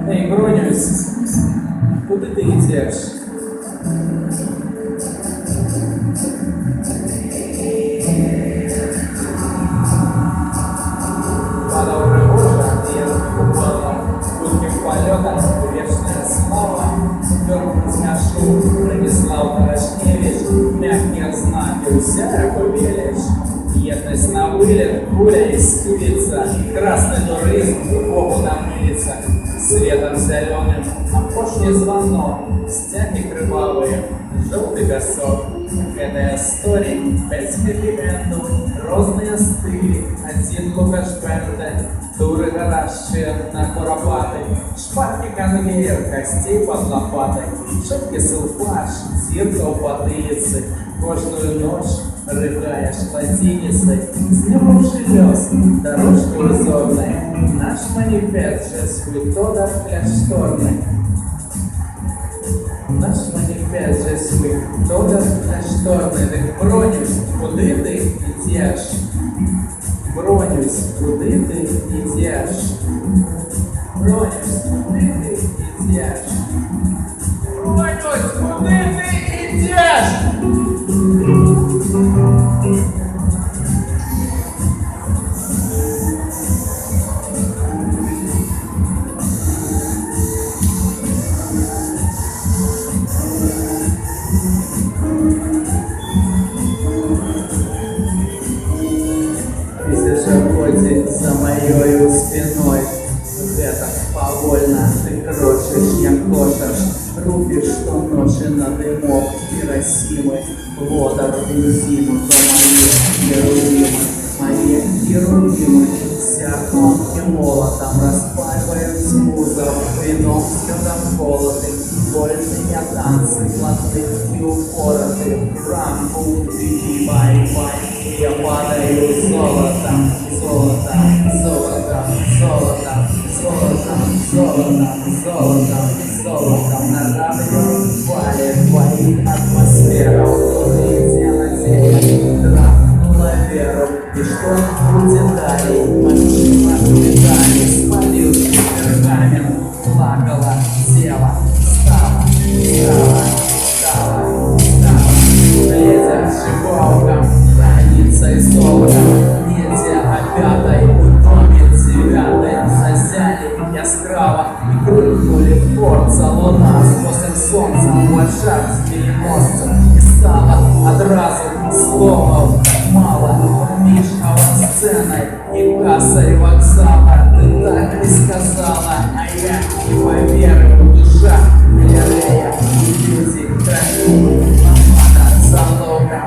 Эй, Бронюсь, куди ти йдеш? Падал пригожа, и я упала кутким полетом, вечная слава. Верхом смяшу, принесла Ворошкевич, мягкие знаки уся побелишь. Едность на вылет, пуля искрится, красный туризм, Богу нам милится. Светом зеленым, опошний звонок, стяги кровавые, желтый песок. Этой истории без хэппи-энду, розные стыли, один лукашбенде, дуры горящие на куропаты, шпатки конвейер, костей под лопатой, шутки сулфаш, зеркал потылицы, кожную ночь рыгаешь латиницей, с днем желез, дорожка узорная, наш манифест же свой тодор кляшторный. Наш манифест же свой тодор кляшторний. Так Бронюсь, куди ти йдеш? Бронюсь, куди ти йдеш? Бронюсь, куди ти йдеш? Бронюсь, куди ти йдеш? За моей спиной где-то повольно ты крошишь, я кошешь, рубишь, что ноши на дымок Хиросимы, лодор бензину, то мои героимы, зерном и молотом распаливают музов, вином с медом холоды, вольные танцы, плотные и упоротые, рампу, беги, бай-бай, я падаю золотом. Золотом, золотом, золотом, золотом, золотом, золотом, золотом на радио валит, валит атмосфера, удобрение на земле, трахнула веру, и что будет далее, машина медали, спалил пергамент, плакала, села, встала, лезет шиповком, граница и золотом. Пятой, утомит девятой, засяли яскраво и крикнули в порт за луна с косым солнцем, большак с переносцем. И стало одразу сломов мало, миш авансценой и кассой вокзала. Ты так и сказала, а я не поверю, душа галерея, люди, красивые, мамада, залога,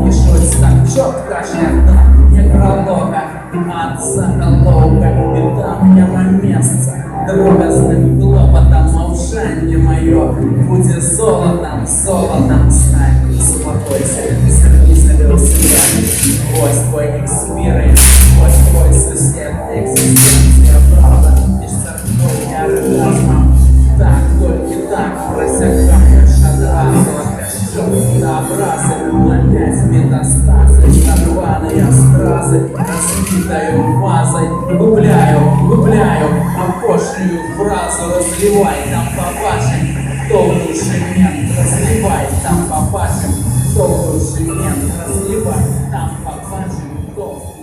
вишусь так четко, шляпно, некролога. От заколовка, и там нема места, дрогостным клопотом молчание мое, будет золотом, золотом стань. Успокойся, зарегистрировал себя, сквозь твой экспириенс, сквозь твой сосед, экзистенция, правда, лишь церковь оргазмом. Так, только так просекаешь одразу, кошел до образа, опять метастазы, нарваные стразы, разбитою вазой, губляю, опошнюю фразу, разливай там по вашим, долгий шемент, разливай там по вашим, долгий шемент, разливай там по вашим, долгий.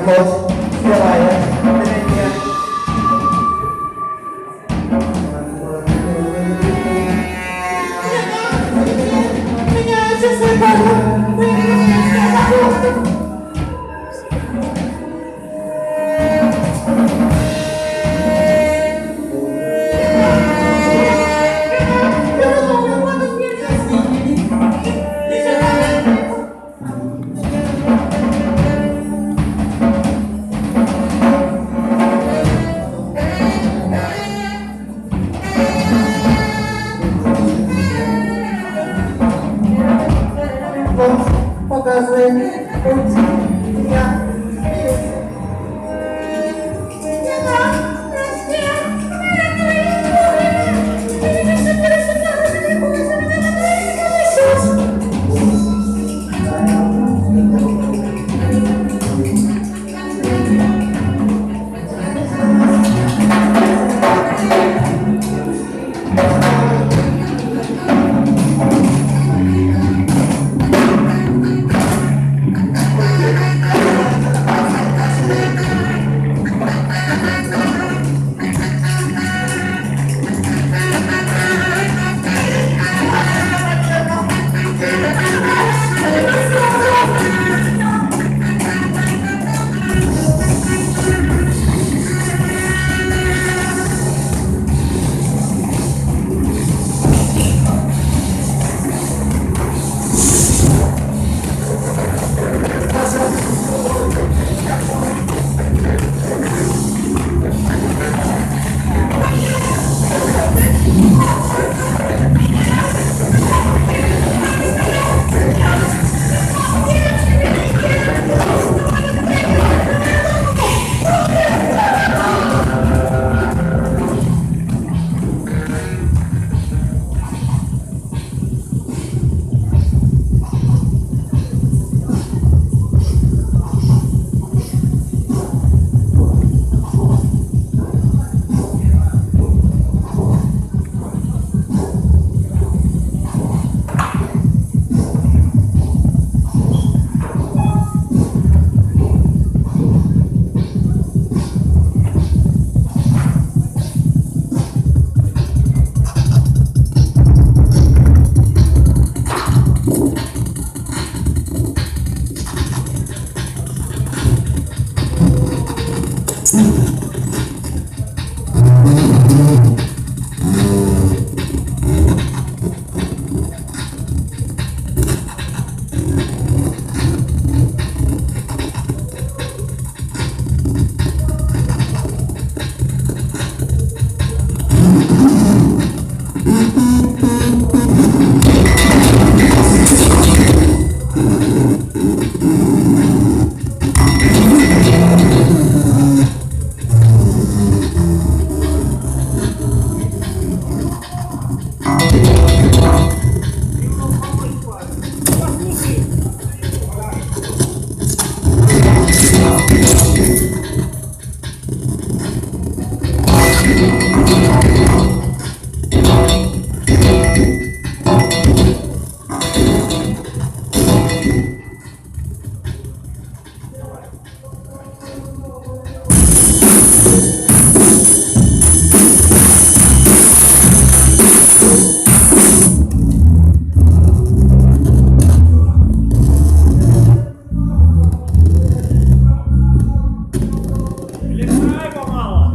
також співає пісня. Показує я. Летай помало!